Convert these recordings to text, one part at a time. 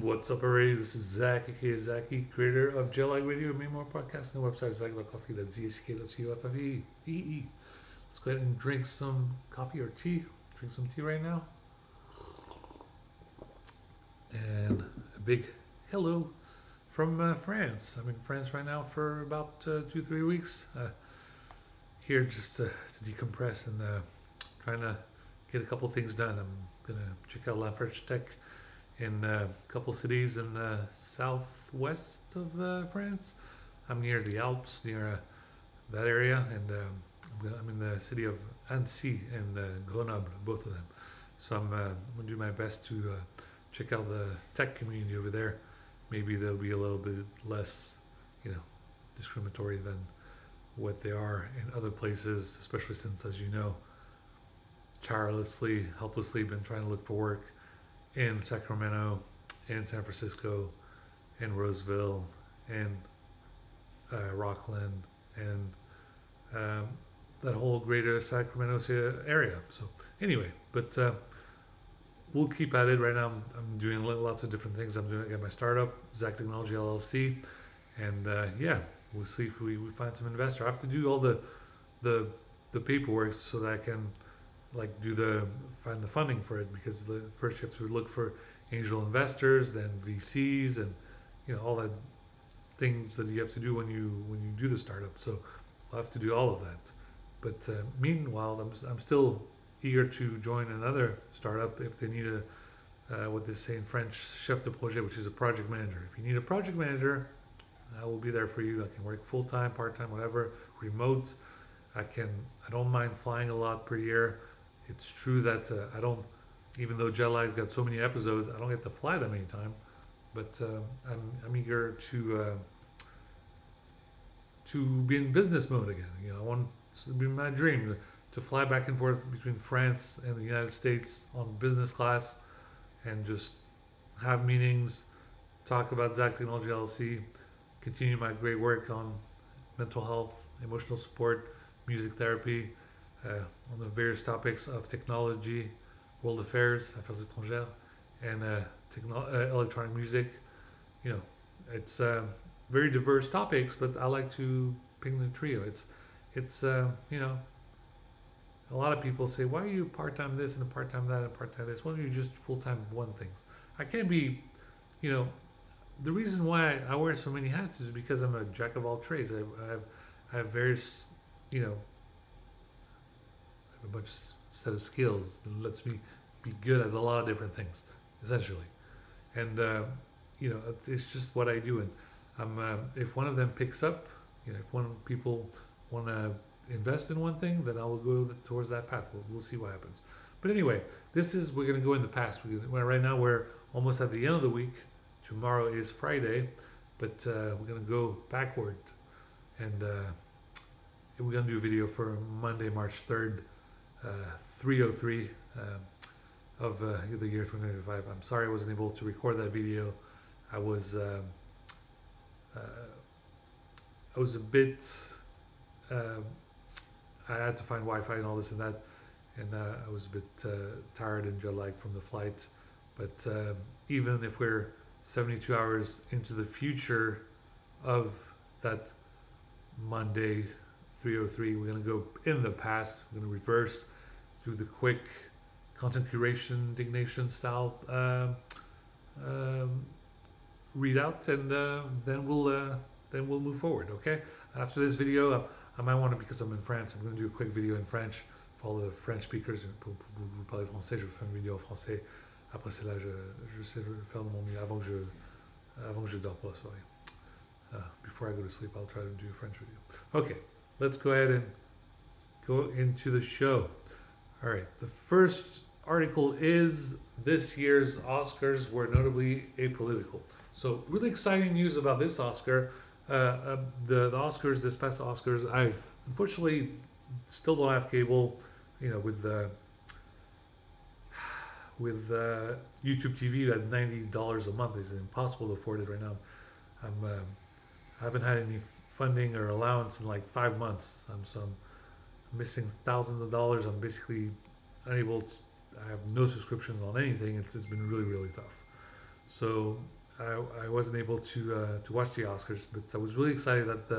What's up, everybody? This is Zack, aka Zaki, creator of Jellag Radio and many more podcasts and the website Zack.coffee. That's ZSK.COFFE. Let's go ahead and drink some coffee or tea. Drink some tea right now. And a big hello from France. I'm in France right now for about 2-3 weeks. Here just to decompress and trying to get a couple things done. I'm going to check out La French Tech in a couple cities in the southwest of France. I'm near the Alps, near that area, and I'm in the city of Annecy and Grenoble, both of them. So I'm going to do my best to check out the tech community over there. Maybe they'll be a little bit less, discriminatory than what they are in other places, especially since, as you know, helplessly been trying to look for work in Sacramento, in San Francisco, in Roseville, and Rockland, and that whole greater Sacramento area. So anyway, but we'll keep at it. Right now, I'm doing lots of different things. I got my startup, Zack Technology LLC, and we'll see if we find some investor. I have to do all the paperwork so that I can find the funding for it, because first you have to look for angel investors, then VCs, and all that things that you have to do when you do the startup. So I'll have to do all of that. But meanwhile, I'm still eager to join another startup if they need what they say in French, chef de projet, which is a project manager. If you need a project manager, I will be there for you. I can work full time, part time, whatever, remote. I don't mind flying a lot per year. It's true that I don't, even though Jetlig's got so many episodes, I don't get to fly that many times. But I'm eager to be in business mode again. I want to be my dream to fly back and forth between France and the United States on business class, and just have meetings, talk about Zack Technology LLC, continue my great work on mental health, emotional support, music therapy, on the various topics of technology, world affairs, affaires étrangères, and electronic music. It's very diverse topics, but I like to ping the trio. It's a lot of people say, why are you part-time this and a part-time that and part-time this? Why don't you just full-time one things? I can't be, the reason why I wear so many hats is because I'm a jack of all trades. I have various, a bunch of set of skills that lets me be good at a lot of different things, essentially. And it's just what I do. And if one of them picks up, if one people want to invest in one thing, then I will go towards that path. We'll see what happens. But anyway, we're going to go in the past. Right now we're almost at the end of the week. Tomorrow is Friday, but we're going to go backward, and we're going to do a video for Monday, March 3rd, 303 of the year 2025. I'm sorry I wasn't able to record that video. I was a bit. I had to find Wi-Fi and all this and that, and I was a bit tired and jet-lagged from the flight. But even if we're 72 hours into the future of that Monday 303, we're going to go in the past. We're going to reverse, do the quick content curation, indignation style readout, and then we'll move forward. Okay. After this video, I might want to, because I'm in France, I'm going to do a quick video in French for all the French speakers. Pour vous parler français, je vais faire une vidéo en français. Après cela, je sais faire de mon mieux avant que je dors pour la soirée. Before I go to sleep, I'll try to do a French video. Okay, let's go ahead and go into the show. All right, the first article is this year's Oscars were notably apolitical. So really exciting news about this Oscar. The Oscars, this past Oscars, I unfortunately still don't have cable. With YouTube TV at $90 a month, is impossible to afford it right now. I haven't had any funding or allowance in like 5 months. I'm missing thousands of dollars. I'm basically unable to. I have no subscriptions on anything. It's been really, really tough. So I wasn't able to watch the Oscars, but I was really excited that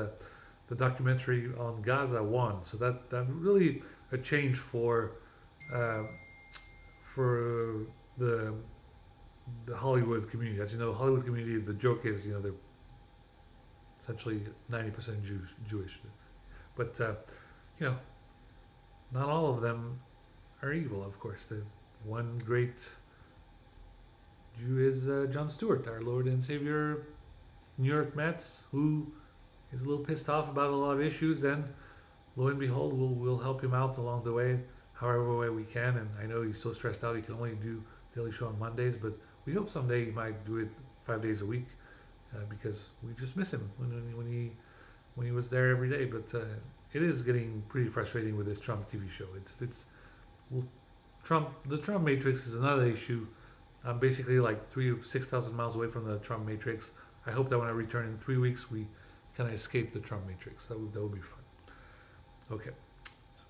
the documentary on Gaza won. So that really a change uh, for the the Hollywood community. As you know, Hollywood community. The joke is, they're essentially 90% Jewish, but you know, not all of them are evil. Of course, the one great Jew is Jon Stewart, our Lord and Savior, New York Mets, who is a little pissed off about a lot of issues, and lo and behold, we'll help him out along the way, however way we can. And I know he's so stressed out he can only do Daily Show on Mondays, but we hope someday he might do it 5 days a week because we just miss him when he was there every day. But it is getting pretty frustrating with this Trump TV show. It's well, the Trump Matrix is another issue. I'm basically like 6,000 miles away from the Trump Matrix. I hope that when I return in 3 weeks, we kind of escape the Trump Matrix. That would be fun. Okay.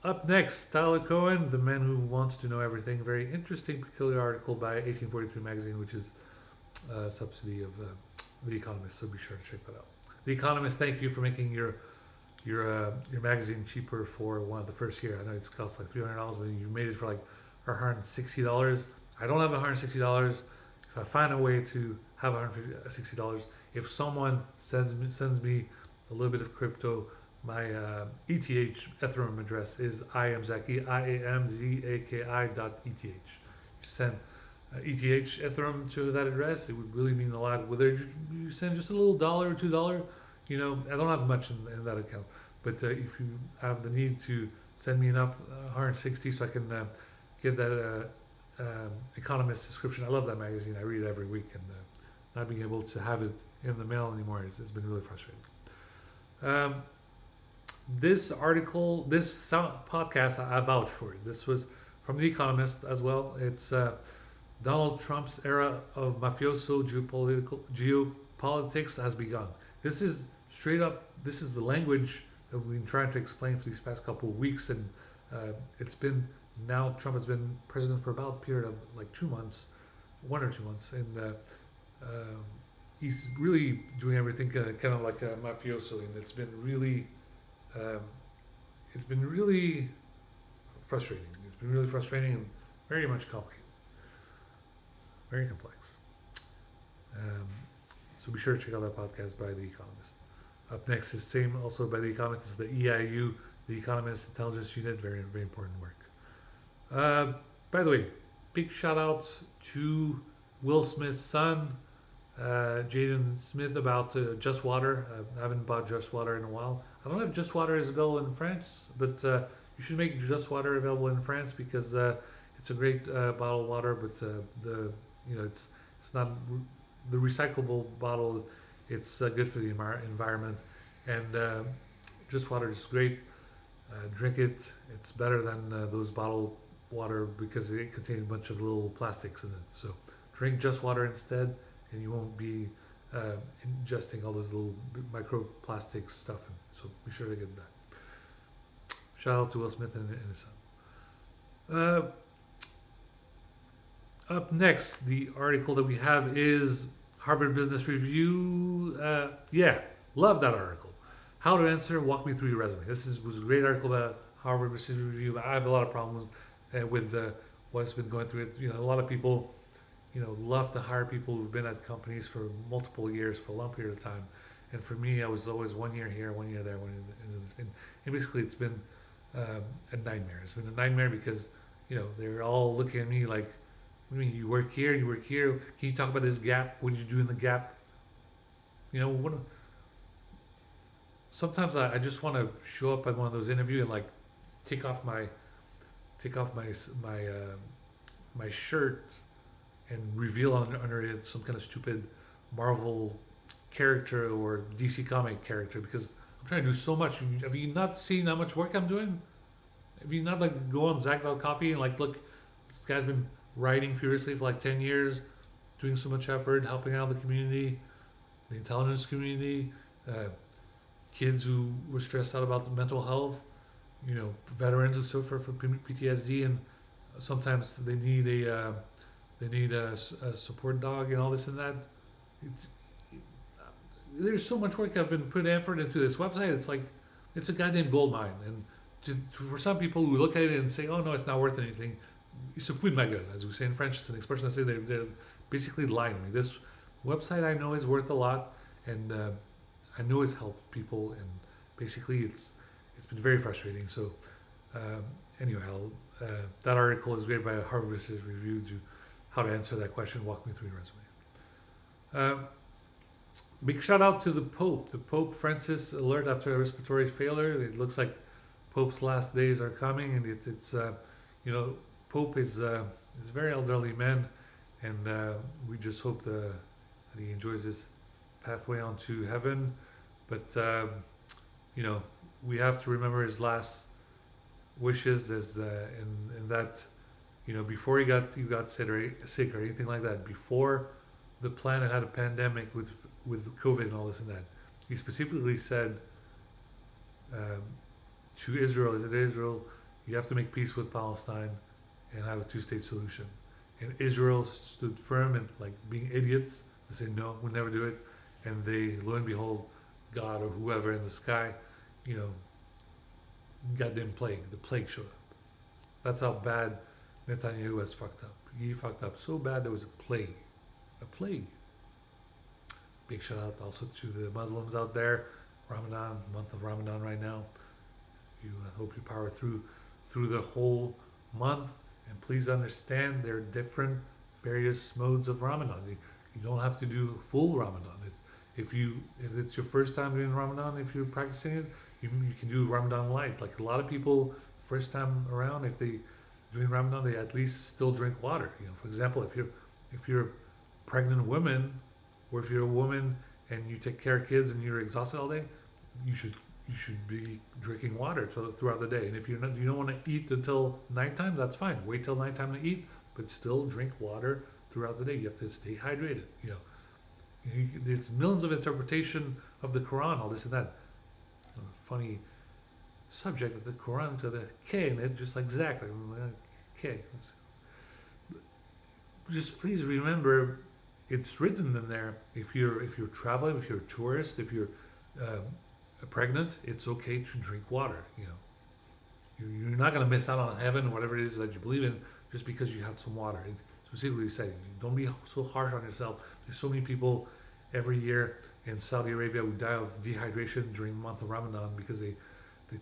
Up next, Tyler Cohen, the man who wants to know everything. Very interesting, peculiar article by 1843 magazine, which is a subsidy of The Economist. So be sure to check that out. The Economist, thank you for making your magazine cheaper for one of the first year. I know it's cost like $300, but you made it for like $160. I don't have $160. If I find a way to have $160, if someone sends me a little bit of crypto, my ETH Ethereum address is IamZaki, IamZaki.eth. You send ETH Ethereum to that address, it would really mean a lot. Whether you send just a little $1 or $2, I don't have much in that account. But if you have the need to send me enough 160 so I can get that Economist subscription. I love that magazine. I read it every week, and not being able to have it in the mail anymore, it's been really frustrating. This article, this podcast, I vouch for it. This was from The Economist as well. It's Donald Trump's era of mafioso geopolitics has begun. This is straight up, this is the language that we've been trying to explain for these past couple of weeks, and it's been, now Trump has been president for about a period of like 2 months, 1 or 2 months, and he's really doing everything kind of like a mafioso, and it's been really frustrating. It's been really frustrating and very much complicated, very complex. So be sure to check out that podcast by The Economist. Up next is same also by The Economist. This is the EIU, The Economist Intelligence Unit. Very, very important work. By the way, big shout out to Will Smith's son, Jaden Smith, about Just Water. I haven't bought Just Water in a while. I don't know if Just Water is available in France, but you should make Just Water available in France because it's a great bottled water. But it's not the recyclable bottle. It's good for the environment, and Just Water is great. Drink it. It's better than those bottled water because it contains a bunch of little plastics in it. So drink Just Water instead, and you won't be ingesting all those little microplastic stuff. So be sure to get that. Shout out to Will Smith and his son. Up next, the article that we have is Harvard Business Review. Love that article. How to answer, walk me through your resume. This was a great article about Harvard Business Review. I have a lot of problems with what's been going through it. A lot of people, love to hire people who've been at companies for multiple years, for a long period of time. And for me, I was always 1 year here, 1 year there, and basically it's been a nightmare. It's been a nightmare because, they're all looking at me like, what do you mean, you work here, Can you talk about this gap? What did you do in the gap? Sometimes I just want to show up at one of those interviews and like take off my my shirt and reveal under it some kind of stupid Marvel character or DC comic character because I'm trying to do so much. Have you not seen how much work I'm doing? Have you not like go on Zack.coffee and like look, this guy's been writing furiously for like 10 years, doing so much effort, helping out the community, the intelligence community, kids who were stressed out about the mental health, veterans who suffer from PTSD, and sometimes they need They need a support dog and all this and that. It's, there's so much work I've been put effort into this website. It's like it's a goddamn gold mine. And for some people who look at it and say, "Oh no, it's not worth anything," it's a food mega, as we say in French. It's an expression I say they're basically lying to me. This website I know is worth a lot, and I know it's helped people. And basically, it's been very frustrating. So anyhow, that article is made by a Harvard Business Review to how to answer that question. Walk me through your resume. Big shout out to the Pope. The Pope Francis alert after a respiratory failure. It looks like Pope's last days are coming, and it's Pope is a very elderly man, and we just hope that he enjoys his pathway onto heaven. But we have to remember his last wishes as in that before he got sick or anything like that, before the planet had a pandemic with COVID and all this and that, he specifically said to Israel, is it Israel, you have to make peace with Palestine and have a two-state solution. And Israel stood firm and, like being idiots, they said no, we'll never do it. And they, lo and behold, God or whoever in the sky, goddamn plague. The plague showed up. That's how bad Netanyahu has fucked up. He fucked up so bad there was a plague. A plague. Big shout out also to the Muslims out there. Ramadan, month of Ramadan right now. I hope you power through the whole month. And please understand there are different various modes of Ramadan. You don't have to do full Ramadan. If it's your first time doing Ramadan, if you're practicing it, you can do Ramadan light. Like a lot of people, first time around, if they doing Ramadan, they at least still drink water. For example, if you're a pregnant woman, or if you're a woman and you take care of kids and you're exhausted all day, you should be drinking water throughout the day. And if you don't want to eat until nighttime, that's fine. Wait till nighttime to eat, but still drink water throughout the day. You have to stay hydrated. There's millions of interpretation of the Quran, all this and that. Funny subject of the Quran to the K in it, just like Zack. K. Just please remember, it's written in there. If you're traveling, if you're a tourist, if you're pregnant, it's okay to drink water. You're not going to miss out on heaven, whatever it is that you believe in, just because you have some water. It specifically said, don't be so harsh on yourself. There's so many people every year in Saudi Arabia who die of dehydration during the month of Ramadan because they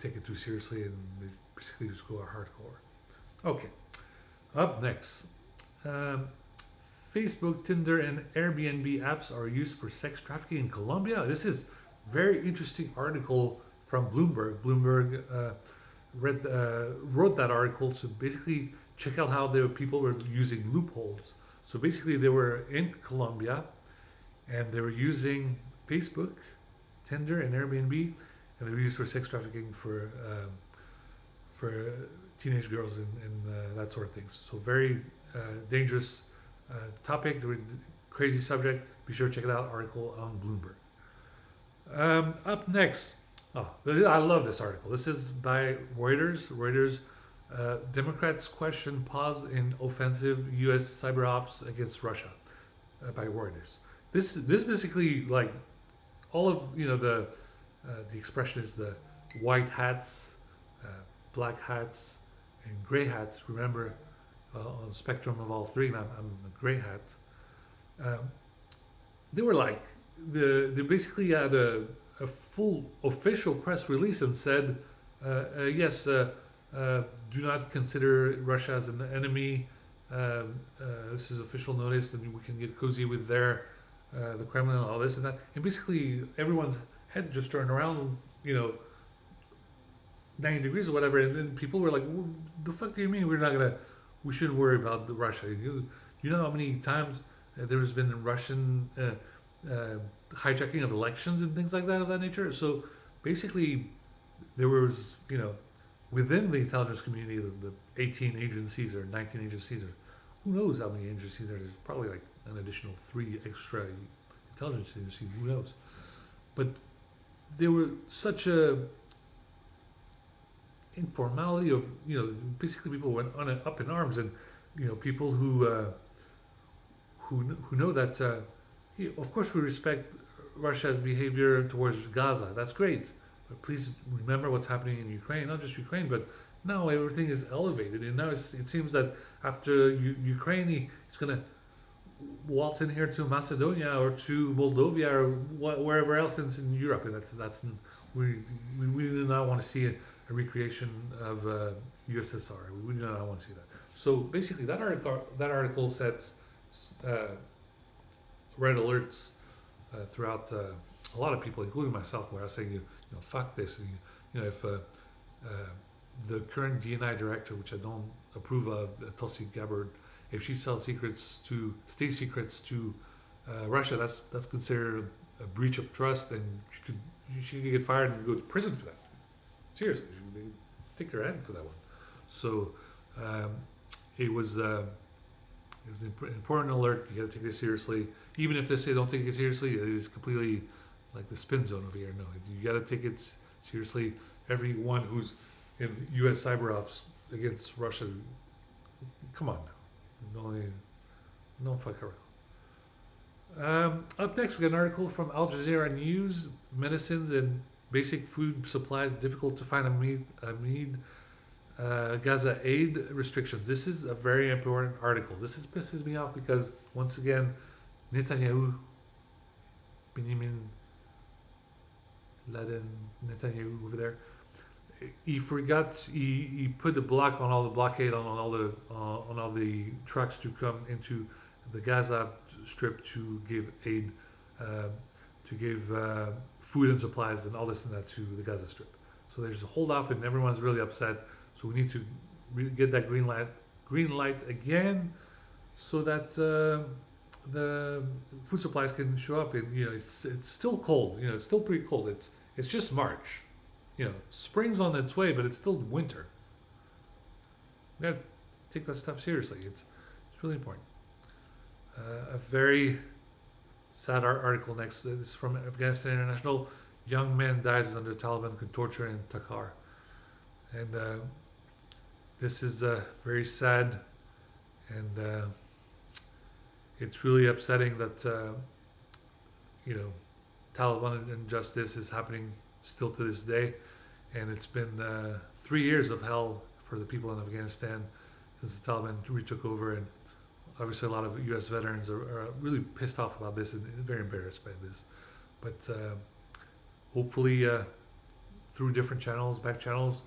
take it too seriously and they basically just go hardcore. Okay, up next. Facebook, Tinder, and Airbnb apps are used for sex trafficking in Colombia. This is very interesting article from Bloomberg. Bloomberg wrote that article to basically check out how people were using loopholes. So basically, they were in Colombia, and they were using Facebook, Tinder, and Airbnb, and they were used for sex trafficking for teenage girls and that sort of things. So very dangerous topic, crazy subject. Be sure to check it out. Article on Bloomberg. Up next, I love this article. This is by Reuters. Reuters, Democrats question pause in offensive U.S. cyber ops against Russia, by Reuters. This basically, like all of the expression is the white hats, black hats, and gray hats. Remember, on the spectrum of all three, I'm a gray hat. They were like they basically had a full official press release and said, yes, do not consider Russia as an enemy. This is official notice, and we can get cozy with the Kremlin and all this and that. And basically, everyone's head just turned around, 90 degrees or whatever. And then people were like, what the fuck do you mean we shouldn't worry about Russia? You know how many times there's been Russian hijacking of elections and things like that of that nature? So basically, there was, within the intelligence community, the 18 agencies or 19 agencies, or who knows how many agencies there are. There's probably like an additional 3 extra intelligence agencies, who knows? But there were such a informality of, basically people went up in arms, and, people who who know that of course we respect Russia's behavior towards Gaza. That's great, but please remember what's happening in Ukraine. Not just Ukraine, but now everything is elevated, and now it seems that after Ukraine, he's gonna waltz in here to Macedonia or to Moldova or wherever else in Europe. And that's we do not want to see a recreation of USSR. We do not want to see that. So basically, that article sets red alerts throughout a lot of people, including myself, where I was saying, fuck this. And, if the current DNI director, which I don't approve of, Tulsi Gabbard, if she sells state secrets to Russia, that's considered a breach of trust, and she could get fired and go to prison for that. Seriously, they take her head for that one. So it was an important alert. You got to take this seriously. Even if they say don't take it seriously, it is completely like the spin zone over here. No, you got to take it seriously. Everyone who's in U.S. cyber ops against Russia, come on now. Don't fuck around. Up next, we got an article from Al Jazeera News. Medicines and basic food supplies difficult to find amid Gaza aid restrictions. This is a very important article. This pisses me off because, once again, Netanyahu, Benjamin Netanyahu over there, he forgot. He put the block on all the blockade on all the trucks to come into the Gaza Strip to give aid, to give food and supplies and all this and that to the Gaza Strip. So there's a hold off, and everyone's really upset. So we need to get that green light again, so that the food supplies can show up. And it's still cold. It's still pretty cold. It's just March. Spring's on its way, but it's still winter. We gotta take that stuff seriously. It's really important. A very sad article next. This is from Afghanistan International. Young man dies under Taliban torture in Takhar. And this is very sad, and it's really upsetting that Taliban injustice is happening still to this day, and it's been 3 years of hell for the people in Afghanistan since the Taliban retook over, and obviously a lot of U.S. veterans are really pissed off about this and very embarrassed by this. But hopefully through different channels, back channels,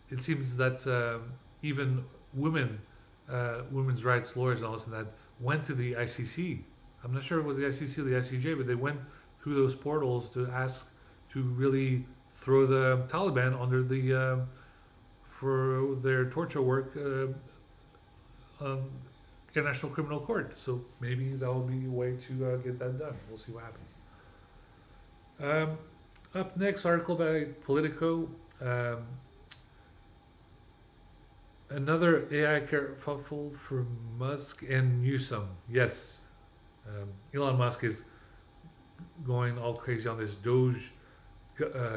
it seems that even women's rights lawyers and all this and that went to the ICC. I'm not sure it was the ICC or the ICJ, but they went through those portals to ask to really throw the Taliban under the for their torture work International Criminal Court. So maybe that will be a way to get that done. We'll see what happens. Up next, article by Politico. Another AI kerfuffle for Musk and Newsom. Yes, Elon Musk is going all crazy on this Doge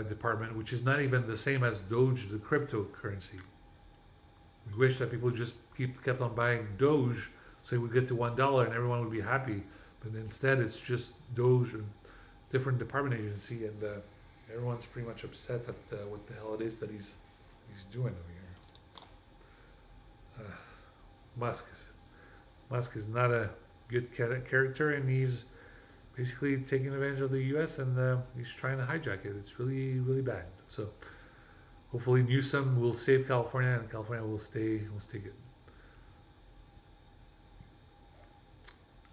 department, which is not even the same as Doge, the cryptocurrency. We wish that people just kept on buying Doge, so we get to $1 and everyone would be happy. But instead, it's just Doge and different department agency, and everyone's pretty much upset at what the hell it is that he's doing over here. Musk is not a good character, and he's basically taking advantage of the U.S. and he's trying to hijack it. It's really, really bad. So hopefully Newsom will save California, and California will stay good.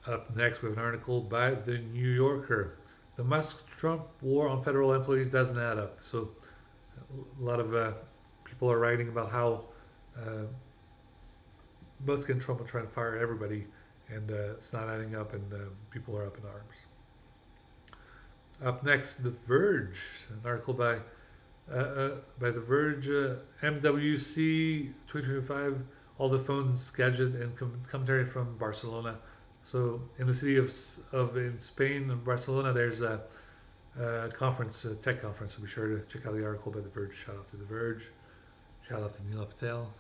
Up next, we have an article by the New Yorker. The Musk-Trump war on federal employees doesn't add up. So a lot of people are writing about how Musk and Trump are trying to fire everybody, and it's not adding up, and people are up in arms. Up next, The Verge, an article by The Verge, MWC 2025, all the phones, gadget, and commentary from Barcelona. So in the city in Spain, in Barcelona, there's a conference, a tech conference. So be sure to check out the article by The Verge. Shout out to The Verge. Shout out to Neil Patel.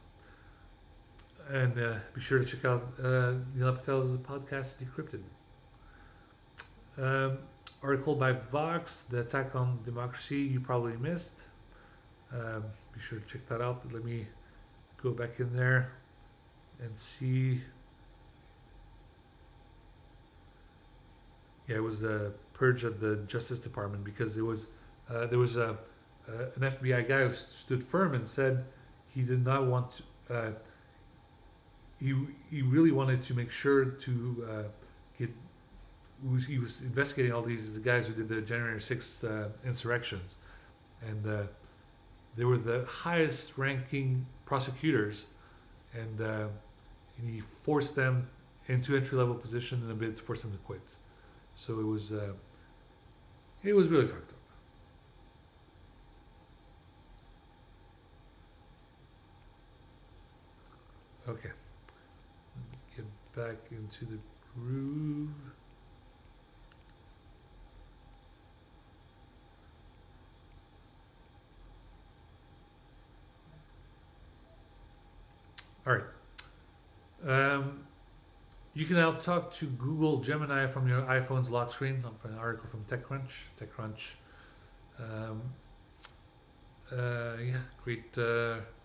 And be sure to check out Neil Patel's podcast, Decrypted. Um, article by Vox, The Attack on Democracy You Probably Missed. Be sure to check that out. Let me go back in there and see. Yeah, it was the purge of the Justice Department because there was an FBI guy who stood firm and said he did not want to, he really wanted to make sure to get. He was investigating all these guys who did the January 6th insurrections, and they were the highest ranking prosecutors, and he forced them into entry level position in a bid to force them to quit. So it was really fucked up. Okay, get back into the groove. All right. You can now talk to Google Gemini from your iPhone's lock screen. From an article from TechCrunch. TechCrunch. Um, yeah, great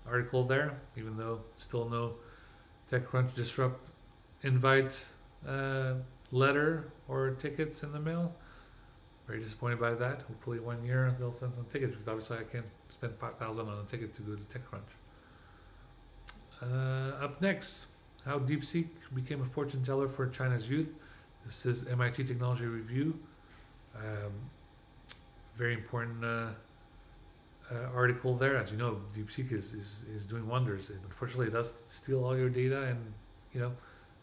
article there. Even though still no TechCrunch disrupt invite letter or tickets in the mail. Very disappointed by that. Hopefully 1 year they'll send some tickets because obviously I can't spend 5,000 on a ticket to go to TechCrunch. Up next, how DeepSeek became a fortune teller for China's youth. This is MIT Technology Review. Very important article there. As you know, DeepSeek is doing wonders. Unfortunately, it does steal all your data, and you know,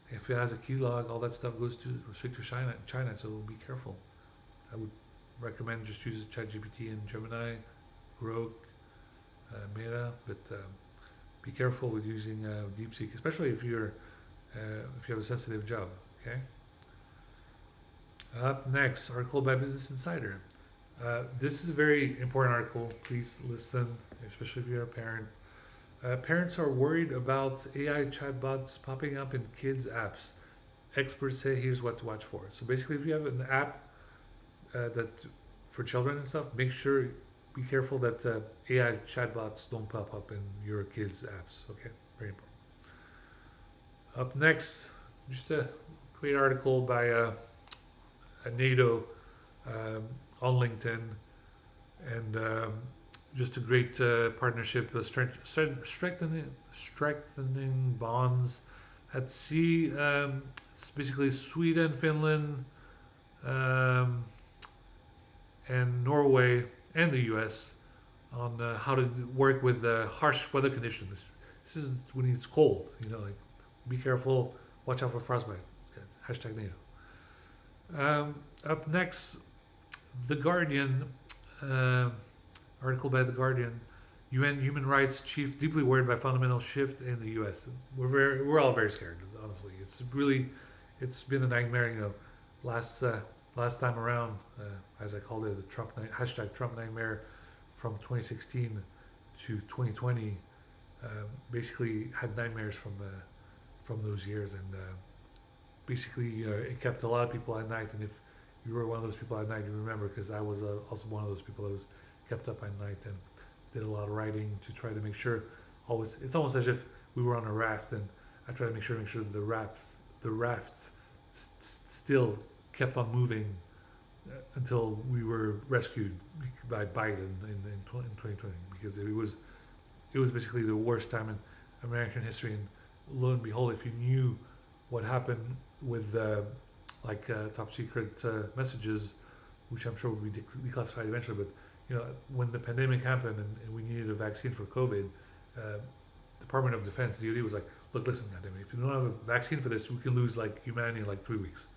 if it has a keylog, all that stuff goes to straight to China. So be careful. I would recommend just use ChatGPT and Gemini, Grok, Meta, but be careful with using DeepSeek, especially if you have a sensitive job. Okay. Up next, article by Business Insider. This is a very important article. Please listen, especially if you're a parent. Parents are worried about AI chatbots popping up in kids' apps. Experts say here's what to watch for. So basically, if you have an app that for children and stuff, be careful that AI chatbots don't pop up in your kids' apps. Okay, very important. Up next, just a great article by a NATO on LinkedIn, and just a great partnership, strengthening bonds at sea. It's basically Sweden, Finland, and Norway and the U.S. on how to work with harsh weather conditions. This is when it's cold. You know, like be careful, watch out for frostbite. Hashtag NATO. Up next, The Guardian, article by The Guardian. UN human rights chief deeply worried by fundamental shift in the U.S. We're all very scared. Honestly, it's been a nightmare. You know, last time around, as I called it, the hashtag Trump nightmare from 2016 to 2020. Basically, had nightmares from those years, and basically it kept a lot of people at night. And if you were one of those people at night, you remember, because I was also one of those people that was kept up at night and did a lot of writing to try to make sure. It's almost as if we were on a raft, and I tried to make sure the raft still kept on moving until we were rescued by Biden in 2020, because it was basically the worst time in American history. And lo and behold, if you knew what happened with top secret messages, which I'm sure would be declassified eventually, but you know, when the pandemic happened and we needed a vaccine for COVID, Department of Defense, DoD, was like, look, listen, goddamn it, if you don't have a vaccine for this, we can lose humanity in 3 weeks.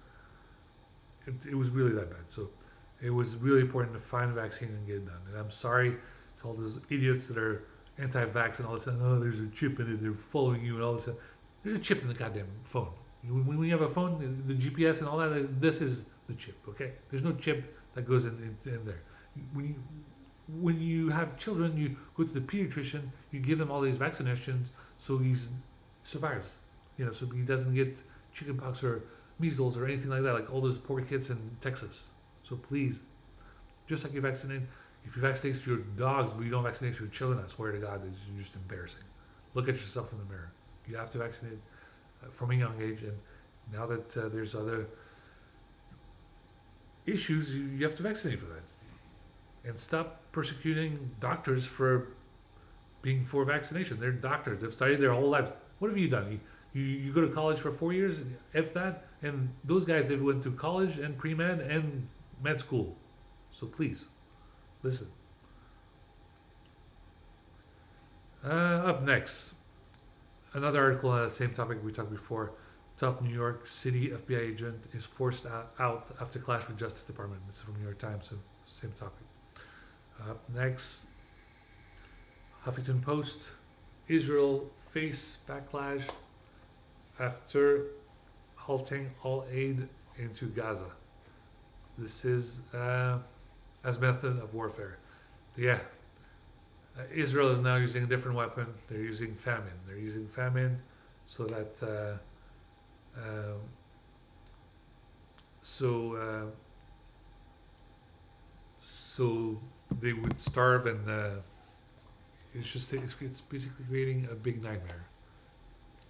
It was really that bad. So it was really important to find a vaccine and get it done. And I'm sorry to all those idiots that are anti-vax and all this, oh, there's a chip in it, they're following you and all this. There's a chip in the goddamn phone. When you have a phone, the GPS and all that, this is the chip, okay? There's no chip that goes in there. When you have children, you go to the pediatrician, you give them all these vaccinations, so he's survives. So he doesn't get chickenpox or measles or anything like that, like all those poor kids in Texas. So please, just like if you vaccinate your dogs but you don't vaccinate your children, I swear to God, it's just embarrassing. Look at yourself in the mirror. You have to vaccinate from a young age, and now that there's other issues, you have to vaccinate for that. And stop persecuting doctors for being for vaccination. They're doctors. They've studied their whole lives. What have you done? You go to college for 4 years, if that, and those guys, they went to college and pre-med and med school. So please, listen. Up next, another article on the same topic we talked before. Top New York City FBI agent is forced out after clash with Justice Department. This is from New York Times, so same topic. Up next, Huffington Post. Israel face backlash after halting all aid into Gaza. This is as method of warfare. Yeah, Israel is now using a different weapon. They're using famine. They're using famine so that so they would starve, and it's basically creating a big nightmare.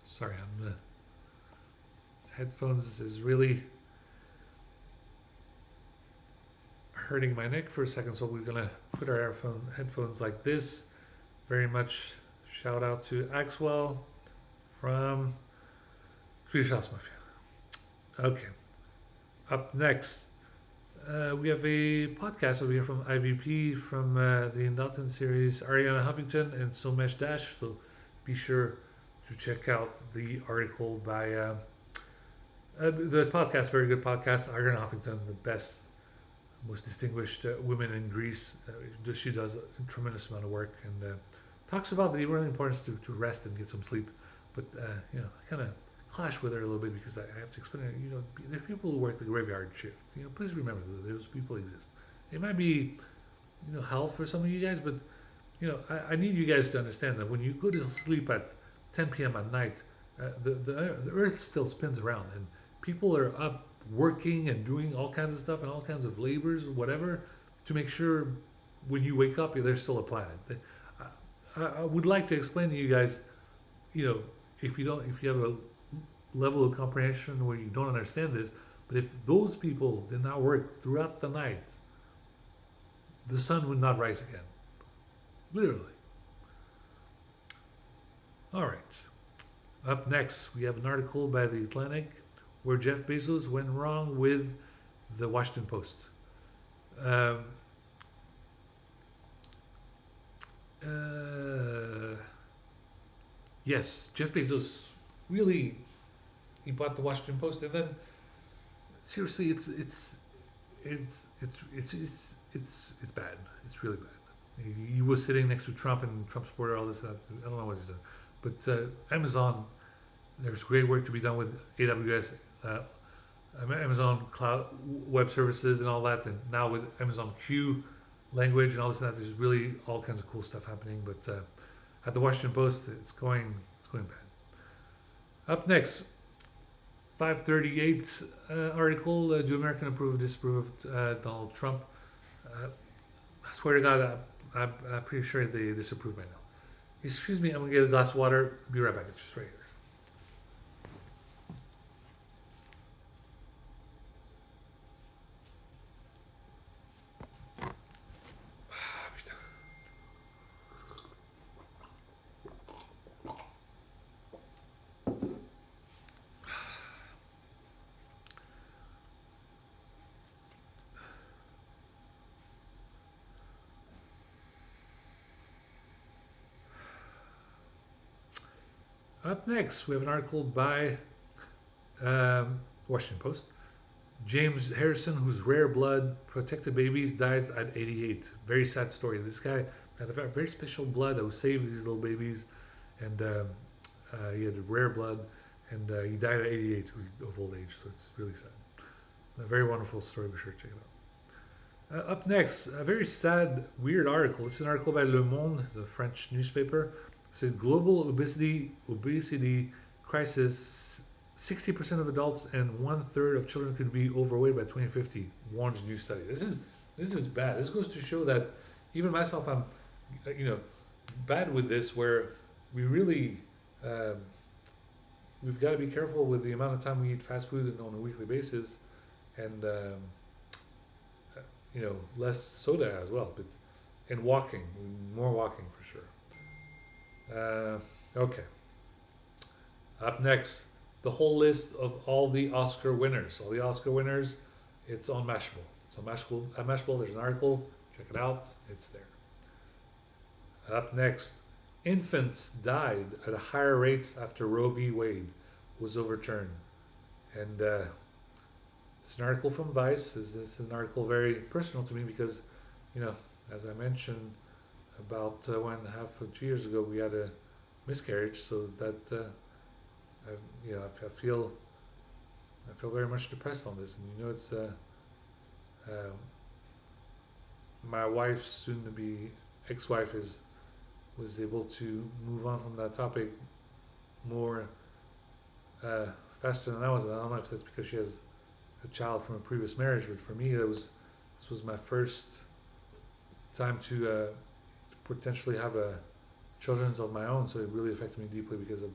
Sorry, I'm headphones is really hurting my neck for a second, so we're gonna put our headphones like this. Very much shout out to Axwell from Swedish House Mafia. Okay, up next, we have a podcast over here from IVP from the Indalton series, Ariana Huffington and Somesh Dash. So be sure to check out the article by the podcast. Very good podcast. Ariana Huffington, the best, most distinguished women in Greece. She does a tremendous amount of work and talks about the really importance to rest and get some sleep. But I kind of clash with her a little bit because I have to explain it. There's people who work the graveyard shift. Please remember that those people exist. It might be, hell for some of you guys, but I need you guys to understand that when you go to sleep at 10 p.m. at night, the earth still spins around, and people are up working and doing all kinds of stuff and all kinds of labors, whatever, to make sure when you wake up, there's still a planet. I would like to explain to you guys, if you have a level of comprehension where you don't understand this, but if those people did not work throughout the night, the sun would not rise again. Literally. All right. Up next, we have an article by The Atlantic where Jeff Bezos went wrong with the Washington Post. Yes, Jeff Bezos really, he bought the Washington Post, and then seriously, it's bad. It's really bad. He was sitting next to Trump, and Trump supported all this. I don't know what he's doing. But Amazon, there's great work to be done with AWS, Amazon Cloud Web Services, and all that. And now with Amazon Q language and all this and that, there's really all kinds of cool stuff happening. But at the Washington Post, it's going bad. Up next, 538 article: Do Americans approve or disapprove of Donald Trump? I swear to God, I'm pretty sure they disapprove by now. Excuse me, I'm gonna get a glass of water. Be right back. It's just right here. Up next, we have an article by Washington Post. James Harrison, whose rare blood protected babies, dies at 88. Very sad story. This guy had a very special blood that would save these little babies, and he had rare blood, and he died at 88 of old age, so it's really sad. A very wonderful story. Be sure to check it out. Up next, a very sad, weird article. It's an article by Le Monde, the French newspaper. It says global obesity crisis, 60% of adults and 1/3 of children could be overweight by 2050, warns new study. This is bad. This goes to show that even myself, I'm, bad with this. Where we really, we've got to be careful with the amount of time we eat fast food on a weekly basis, and less soda as well. But and walking, more walking for sure. Okay. Up next, the whole list of all the Oscar winners. All the Oscar winners, it's on Mashable. It's on Mashable. At Mashable, there's an article. Check it out. It's there. Up next, infants died at a higher rate after Roe v. Wade was overturned. And it's an article from Vice. This is an article very personal to me because, as I mentioned, about 2 years ago, we had a miscarriage. So that, I feel very much depressed on this. And it's my wife's soon-to-be ex-wife was able to move on from that topic more faster than I was. And I don't know if that's because she has a child from a previous marriage, but for me, this was my first time to potentially have a children of my own. So it really affected me deeply because I've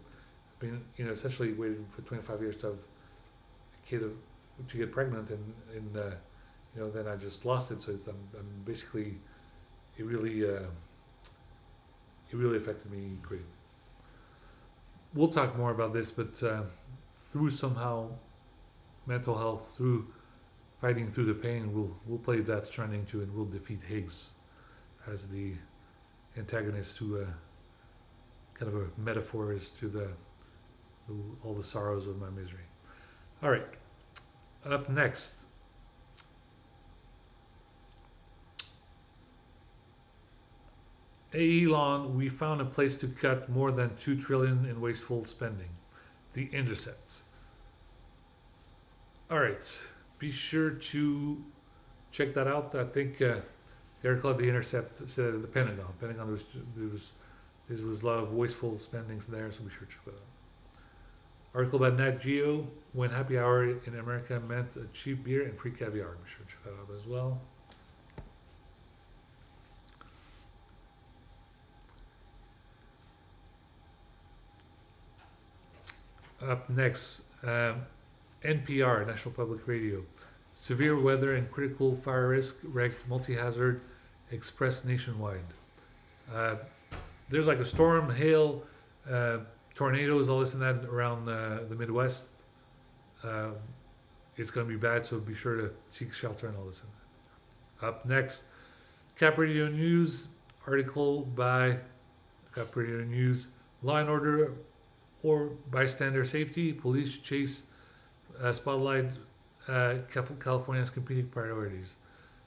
been, essentially waiting for 25 years to have a kid to get pregnant, and then I just lost it. So I'm basically, it really affected me greatly. We'll talk more about this, but through somehow mental health, through fighting through the pain, we'll play Death Stranding 2, and we'll defeat Higgs as the antagonist, who kind of a metaphor is to all the sorrows of my misery. All right, up next. Hey Elon, we found a place to cut more than $2 trillion in wasteful spending. The Intercept. All right, be sure to check that out. I think the article at the Intercept said at the Pentagon. There was a lot of wasteful spendings there, so be sure to check that out. Article about Nat Geo, when happy hour in America meant a cheap beer and free caviar. Be sure to check that out as well. Up next, NPR, National Public Radio. Severe weather and critical fire risk wrecked multi-hazard express nationwide. There's like a storm, hail, tornadoes, all this and that around the Midwest. It's going to be bad, so be sure to seek shelter and all this and that. Up next, Cap Radio News, article by Cap Radio News, Law and Order or Bystander Safety, Police Chase Spotlight California's Competing Priorities.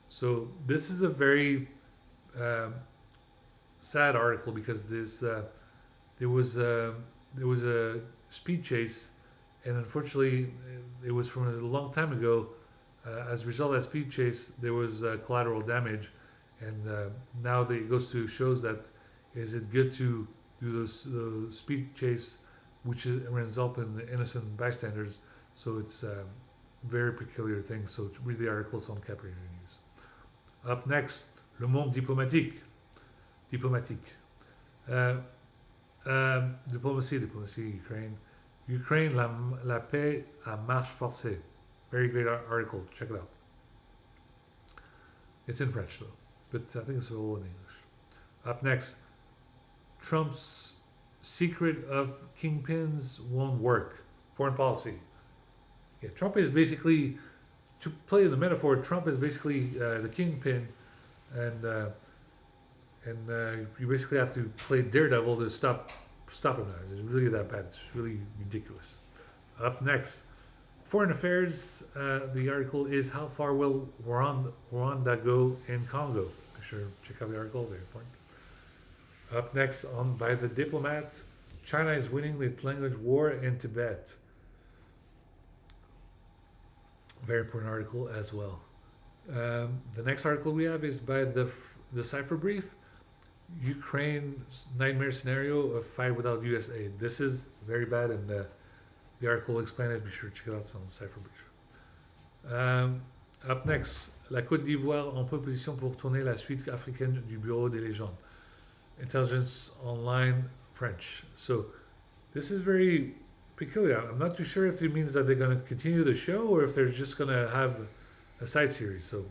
So this is a very sad article because there was a speed chase, and unfortunately it was from a long time ago. As a result of that speed chase, there was collateral damage, and now it goes to shows that is it good to do those speed chase, which ends up in innocent bystanders. So it's a very peculiar thing. So read the articles on Cap Radio News. Up next, Le Monde Diplomatique. Diplomatie, Ukraine. Ukraine, la paix à marche forcée. Very great article. Check it out. It's in French though, but I think it's all in English. Up next, Trump's secret of kingpins won't work. Foreign policy. Yeah, Trump is basically, to play the metaphor, Trump is basically the kingpin, and you basically have to play daredevil to stop him. It's really that bad. It's really ridiculous. Up next, Foreign Affairs. The article is How Far Will Rwanda Go in Congo? Be sure to check out the article. Very important. Up next, by the Diplomat, China is winning the language war in Tibet. Very important article as well. The next article we have is by the Cipher Brief, Ukraine's nightmare scenario of fight without US aid. This is very bad, and The article will explain it. Be sure to check it out. It's on the site for brief. Up next, la Côte d'Ivoire en position pour tourner la suite africaine du Bureau des légendes. Intelligence Online French. So this is very peculiar. I'm not too sure if it means that they're going to continue the show or if they're just going to have a side series. So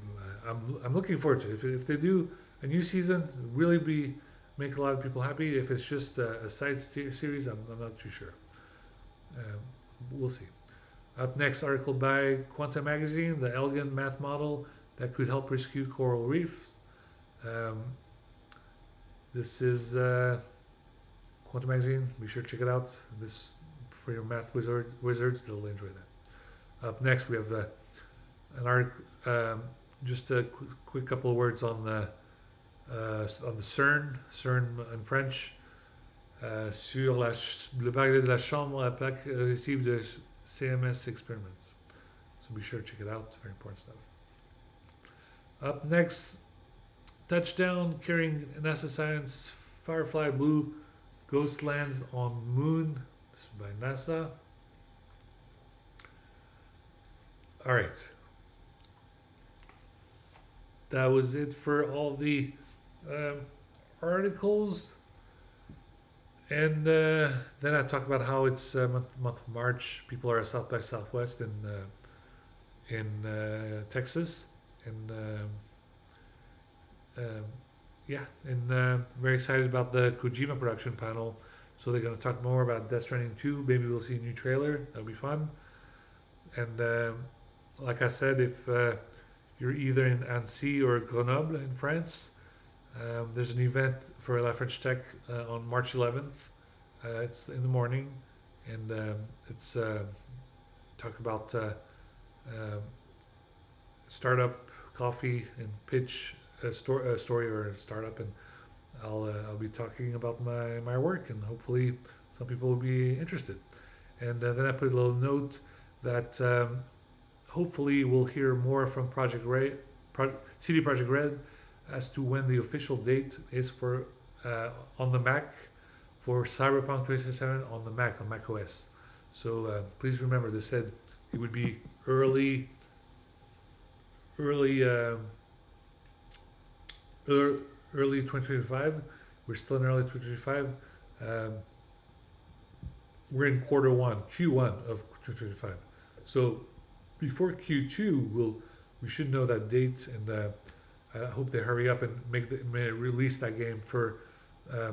I'm looking forward to it. If they do a new season, really make a lot of people happy. If it's just a side series, I'm not too sure. We'll see. Up next, article by Quantum Magazine, the elegant math model that could help rescue coral reefs. This is Quantum Magazine. Be sure to check it out. This for your math wizards, they'll enjoy that. Up next, we have an article. Just a quick couple of words on the CERN in French. Sur le parallèle de la chambre à plaque résistive de CMS experiments. So be sure to check it out. It's very important stuff. Up next, touchdown carrying NASA science Firefly Blue ghost lands on moon. This is by NASA. All right. That was it for all the articles. And then I talk about how it's month of March. People are at South by Southwest in Texas, and very excited about the Kojima production panel. So they're going to talk more about Death Stranding 2. Maybe we'll see a new trailer. That'll be fun. And like I said, if you're either in Annecy or Grenoble in France, there's an event for La French Tech on March 11th. It's in the morning, and it's talk about startup coffee and pitch a story or a startup, and I'll be talking about my work, and hopefully some people will be interested. And then I put a little note that hopefully we'll hear more from CD Projekt Red as to when the official date is for on the Mac for Cyberpunk 2077 on the Mac, on Mac OS. So please remember, they said it would be early 2025. We're still in early 2025. We're in Q1 of 2025. So before Q2, we should know that date, and I hope they hurry up and release that game for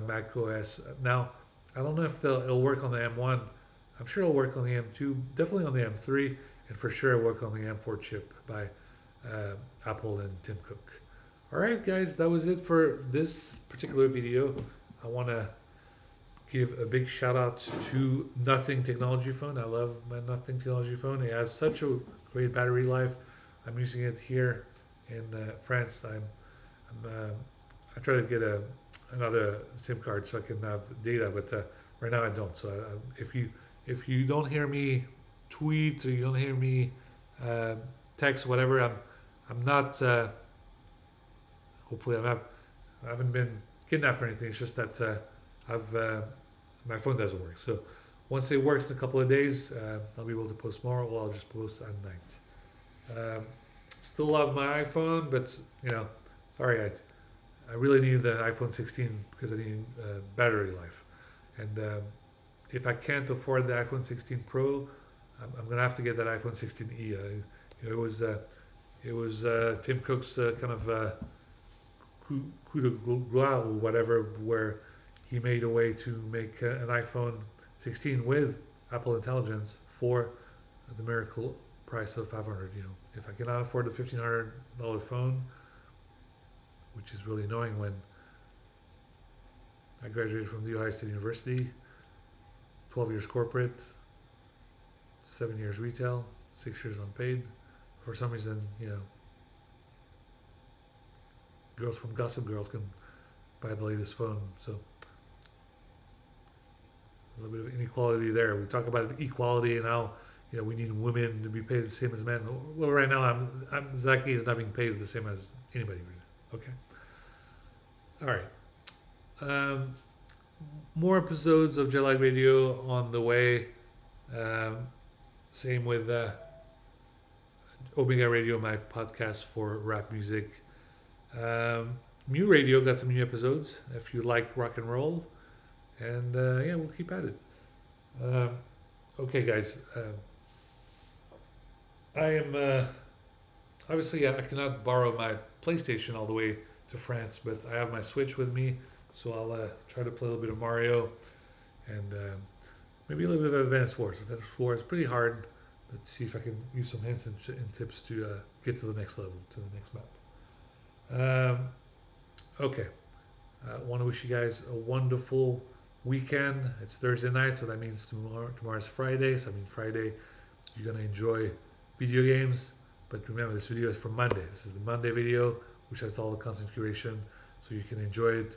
Mac OS. Now, I don't know if it'll work on the M1. I'm sure it'll work on the M2, definitely on the M3, and for sure it'll work on the M4 chip by Apple and Tim Cook. All right, guys, that was it for this particular video. I want to give a big shout out to Nothing Technology Phone. I love my Nothing Technology Phone. It has such a great battery life. I'm using it here in France. I try to get another SIM card so I can have data, but right now I don't. So if you don't hear me tweet or you don't hear me text, whatever, I'm not. Hopefully I haven't been kidnapped or anything. It's just that my phone doesn't work. So once it works in a couple of days, I'll be able to post more, or I'll just post at night. Still love my iPhone, but sorry, I really need the iPhone 16 because I need battery life. And if I can't afford the iPhone 16 Pro, I'm gonna have to get that iPhone 16e. It was Tim Cook's kind of coup de gloire or whatever, where he made a way to make an iPhone 16 with Apple Intelligence for the miracle price of $500. If I cannot afford the $1,500 phone, which is really annoying when I graduated from The Ohio State University, 12 years corporate, 7 years retail, 6 years unpaid. For some reason, girls from Gossip Girls can buy the latest phone. So a little bit of inequality there. We talk about equality and how we need women to be paid the same as men. Well, right now, Zaki is not being paid the same as anybody. Okay. All right. More episodes of Jet Lag Radio on the way. Same with Omega Radio, my podcast for rap music. Mu Radio got some new episodes if you like rock and roll. And yeah, we'll keep at it. Okay, guys. I am obviously I cannot borrow my PlayStation all the way to France, but I have my Switch with me, so I'll try to play a little bit of Mario and maybe a little bit of Advanced Wars. Advanced Wars is pretty hard, but see if I can use some hints and tips to get to the next level, to the next map. Okay, I want to wish you guys a wonderful weekend. It's Thursday night, so that means tomorrow's Friday. So I mean Friday, you're gonna enjoy video games. But remember, this video is for Monday. This is the Monday video, which has all the content curation, so you can enjoy it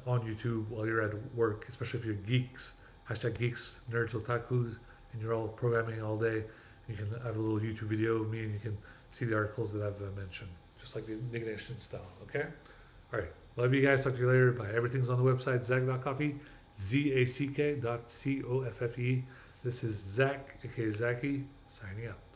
on YouTube while you're at work, especially if you're geeks, #geeks, nerds, otakus, and you're all programming all day. You can have a little YouTube video of me, and you can see the articles that I've mentioned, just like the Ignition style. Okay. All right. Love you guys. Talk to you later. Bye. Everything's on the website, Zack.coffee, ZACK.COFFE. This is Zack, aka Zaki, signing out.